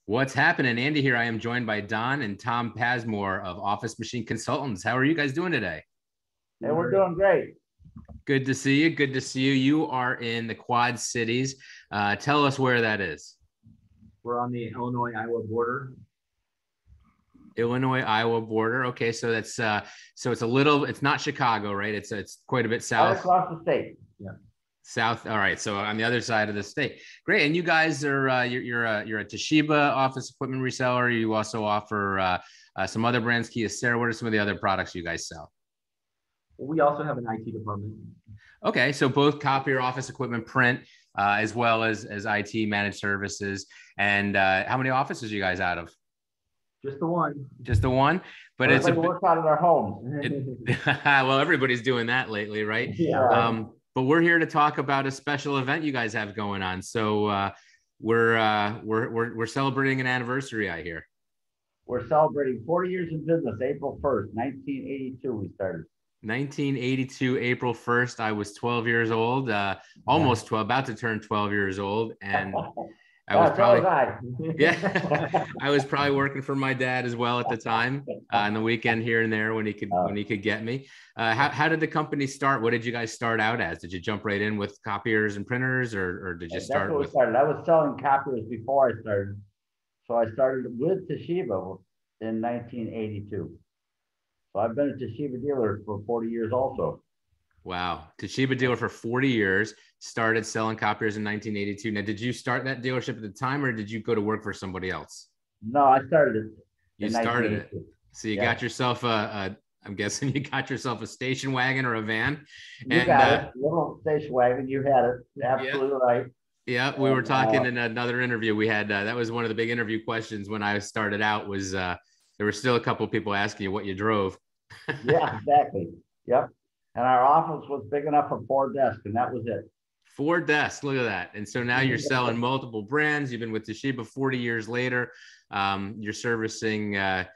What's happening? Andy here. I am joined by Don and Tom Pasmore of Office Machine Consultants. How are you guys doing today? Hey, we're doing great. Good to see you. Good to see you. You are in the Quad Cities. Tell us where that is. We're on the Illinois-Iowa border. Illinois-Iowa border. Okay, so that's so it's a little. It's not Chicago, right? It's quite a bit Right south. across the state. Yeah. South. All right. So on the other side of the state. Great. And you guys are you're a Toshiba office equipment reseller. You also offer some other brands, Kyocera. What are some of the other products you guys sell? Well, we also have an IT department. Okay. So both copier office equipment print as well as IT managed services. And how many offices are you guys out of? Just the one. Just the one. But everybody works out of their homes. Well, everybody's doing that lately, right? Yeah. Right. But we're here to talk about a special event you guys have going on. So we're celebrating an anniversary, I hear. We're celebrating 40 years in business, April 1st, 1982 we started. 1982, April 1st. I was 12 years old, almost 12, about to turn 12 years old. And I was probably, yeah, I was probably working for my dad as well at the time, on the weekend here and there when he could get me. How did the company start? What did you guys start out as? Did you jump right in with copiers and printers, or did you start with? Started. I was selling copiers before I started, so I started with Toshiba in 1982. So I've been a Toshiba dealer for 40 years also. Wow. Toshiba dealer for 40 years, started selling copiers in 1982. Now, did you start that dealership at the time, or did you go to work for somebody else? No, I started it. You started it. So you got yourself I'm guessing you got yourself a station wagon or a van. You got it. Little station wagon. You had it. Absolutely right. Yeah, we were talking in another interview we had. That was one of the big interview questions when I started out was there were still a couple of people asking you what you drove. Yeah, exactly. Yep. And our office was big enough for 4 desks, and that was it. 4 desks. Look at that. And so now you're selling multiple brands. You've been with Toshiba 40 years later. You're servicing a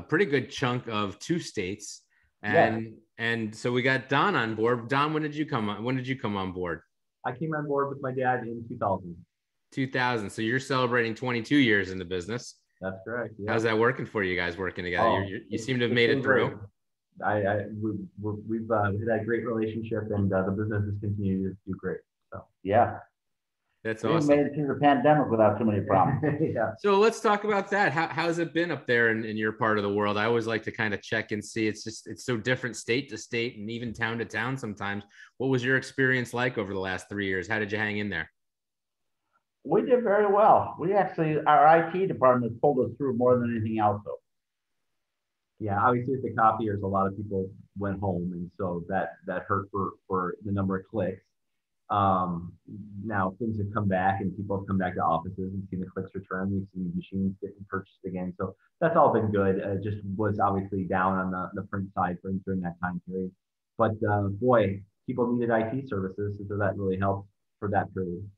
pretty good chunk of 2 states. And so we got Don on board. Don, when did you come on board? I came on board with my dad in 2000. 2000. So you're celebrating 22 years in the business. That's correct. Yeah. How's that working for you guys working together? Oh, you seem to have made it through. We've had a great relationship, and the business has continued to do great. So yeah, that's awesome. We made it through the pandemic without too many problems. Yeah. So let's talk about that. How's it been up there in your part of the world? I always like to kind of check and see. It's so different state to state and even town to town sometimes. What was your experience like over the last 3 years? How did you hang in there? We did very well. Our IT department pulled us through more than anything else, though. Yeah, obviously with the copiers, a lot of people went home, and so that hurt for the number of clicks. Now things have come back, and people have come back to offices and seen the clicks return. We've seen machines getting purchased again, so that's all been good. It just was obviously down on the print side during that time period. But boy, people needed IT services, so that really helped for that period.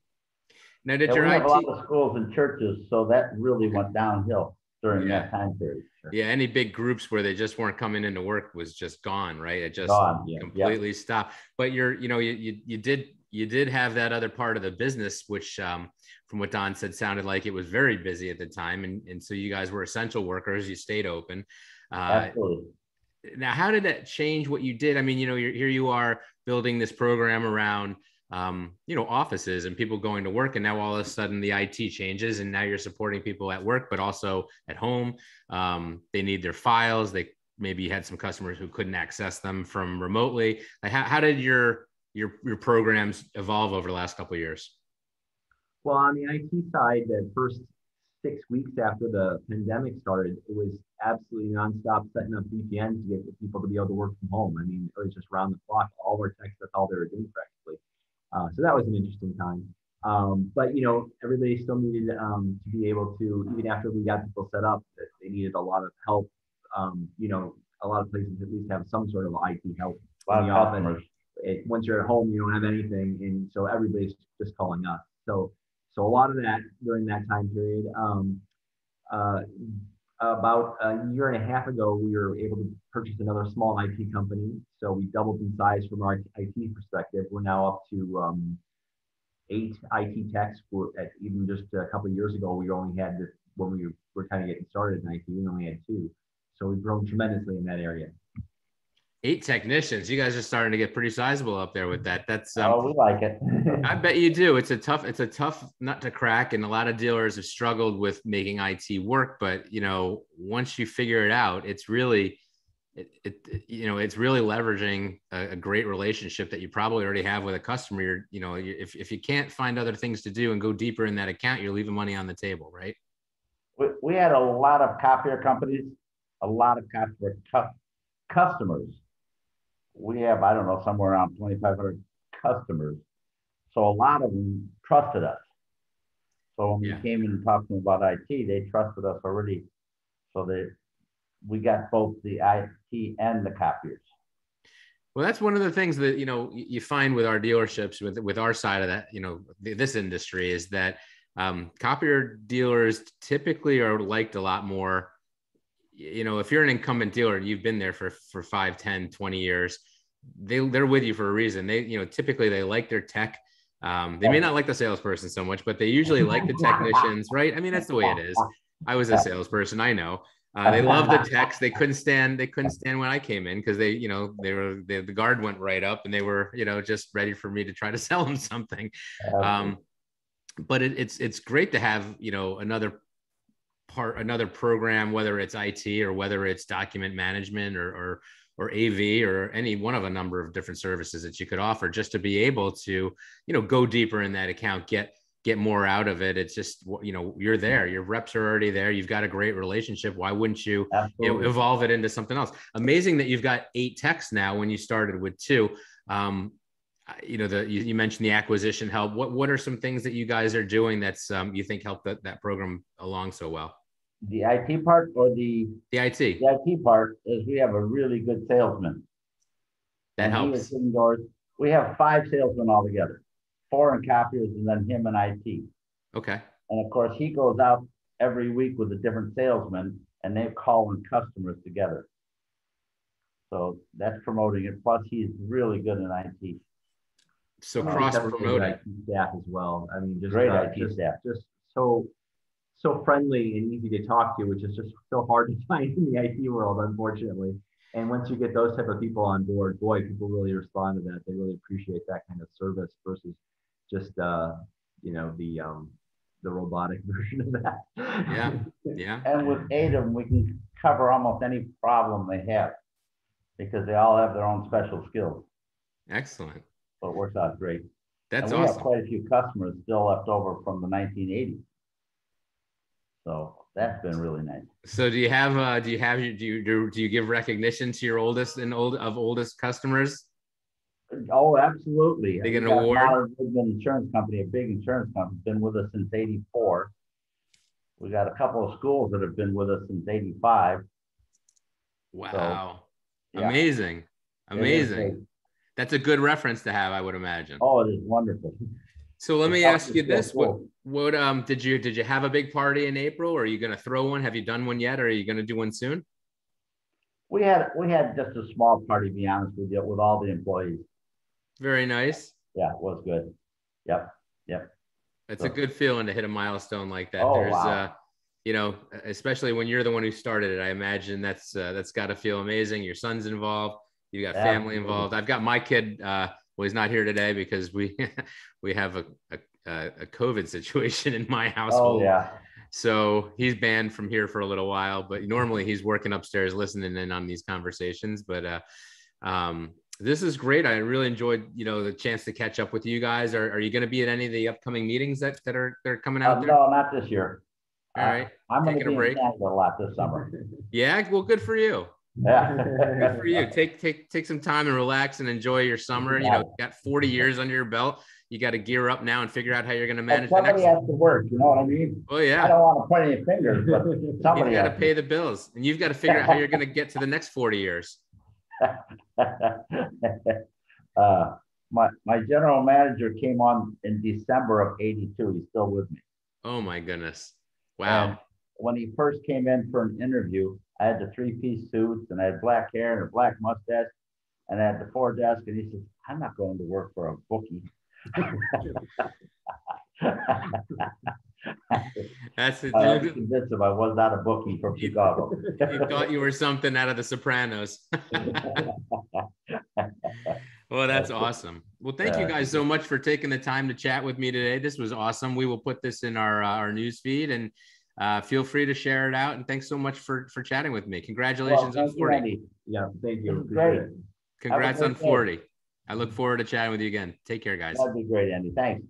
Now, did your we have a lot of schools and churches, so that really went downhill during that time period. Sure. Yeah, any big groups where they just weren't coming into work was just gone, right? It just completely stopped. But you did have that other part of the business, which from what Don said, sounded like it was very busy at the time. And so you guys were essential workers, you stayed open. Absolutely. Now, how did that change what you did? I mean, here you are building this program around offices and people going to work, and now all of a sudden the IT changes, and now you're supporting people at work, but also at home. They need their files. They maybe had some customers who couldn't access them from remotely. Like how did your programs evolve over the last couple of years? Well, on the IT side, the first 6 weeks after the pandemic started, it was absolutely nonstop setting up VPNs to get people to be able to work from home. I mean, it was just round the clock. All our techs, that's all they were doing practically. So that was an interesting time. But, everybody still needed to be able to, even after we got people set up, that they needed a lot of help. A lot of places at least have some sort of IT help. A lot of customers. Once you're at home, you don't have anything. And so everybody's just calling us. So a lot of that during that time period. About a year and a half ago, we were able to purchase another small IT company. So we doubled in size from our IT perspective. We're now up to 8 IT techs. Even just a couple of years ago, we only had when we were kind of getting started in IT, we only had 2. So we've grown tremendously in that area. 8 technicians. You guys are starting to get pretty sizable up there with that. That's we like it. I bet you do. It's a tough nut to crack, and a lot of dealers have struggled with making IT work. But once you figure it out, it's really it's really leveraging a great relationship that you probably already have with a customer. If you can't find other things to do and go deeper in that account, you're leaving money on the table, right? We had a lot of copier companies, a lot of copier customers. We have, I don't know, somewhere around 2,500 customers. So a lot of them trusted us. So when we came in and talked to them about IT, they trusted us already. So we got both the IT and the copiers. Well, that's one of the things that, you find with our dealerships, with our side of that, this industry, is that copier dealers typically are liked a lot more. If you're an incumbent dealer and you've been there for 5, 10, 20 years, they're with you for a reason. They, typically they like their tech. They may not like the salesperson so much, but they usually like the technicians, right? I mean, that's the way it is. I was a salesperson. I know. They love the techs. They couldn't stand when I came in because the guard went right up and they were, just ready for me to try to sell them something. But it's great to have, another program, whether it's IT or whether it's document management or AV or any one of a number of different services that you could offer, just to be able to, go deeper in that account, get more out of it. It's just, you're there, your reps are already there. You've got a great relationship. Why wouldn't you, evolve it into something else? Amazing that you've got 8 techs now when you started with 2. You mentioned the acquisition help. What are some things that you guys are doing that's you think helped that program along so well? The IT part or the IT? The IT part is we have a really good salesman. That helps. We have 5 salesmen altogether, 4 in copiers and then him in IT. Okay. And of course, he goes out every week with a different salesman and they call on customers together. So that's promoting it. Plus, he's really good in IT. So cross-promoting. IT staff as well. I mean, just great IT staff. Just so friendly and easy to talk to, which is just so hard to find in the IT world, unfortunately. And once you get those type of people on board, boy, people really respond to that. They really appreciate that kind of service versus just the robotic version of that. Yeah. And with 8 of them, we can cover almost any problem they have because they all have their own special skills. Excellent. So it works out great. That's awesome. We have quite a few customers still left over from the 1980s. So that's been really nice. So do you give recognition to your oldest customers? Oh, absolutely. They get an award. Goodman Insurance Company, a big insurance company, been with us since '84. We got a couple of schools that have been with us since '85. Wow. So, amazing. That's a good reference to have, I would imagine. Oh, it is wonderful. So let me ask you this: what did you have a big party in April? Or are you going to throw one? Have you done one yet? Or are you going to do one soon? We had just a small party, to be honest with you, with all the employees. Very nice. Yeah, it was good. Yep. That's a good feeling to hit a milestone like that. Oh, wow. Especially when you're the one who started it, I imagine that's got to feel amazing. Your son's involved. You got family involved. I've got my kid. Well, he's not here today because we have a COVID situation in my household. Oh, yeah. So he's banned from here for a little while, but normally he's working upstairs listening in on these conversations. But this is great. I really enjoyed, the chance to catch up with you guys. Are you going to be at any of the upcoming meetings that are coming out there? No, not this year. All right. I'm going to be in Canada a lot this summer. Yeah. Well, good for you. Yeah. Good for you. Take some time and relax and enjoy your summer. You got 40 years under your belt. You got to gear up now and figure out how you're going to manage the next. Somebody has to work. You know what I mean? Oh yeah. I don't want to point any fingers, but somebody got to pay the bills, and you've got to figure out how you're going to get to the next 40 years. My general manager came on in December of '82. He's still with me. Oh my goodness! Wow. And when he first came in for an interview, I had the 3-piece suits and I had black hair and a black mustache and I had the 4 desk. And he says, "I'm not going to work for a bookie." That's it. I was convinced if I was not a bookie from Chicago. You thought you were something out of The Sopranos. Well, that's awesome. Well, thank you guys so much for taking the time to chat with me today. This was awesome. We will put this in our news feed, and feel free to share it out. And thanks so much for chatting with me. Congratulations on 40. Yeah, thank you. Great. Congrats on 40. I look forward to chatting with you again. Take care, guys. That'd be great, Andy. Thanks.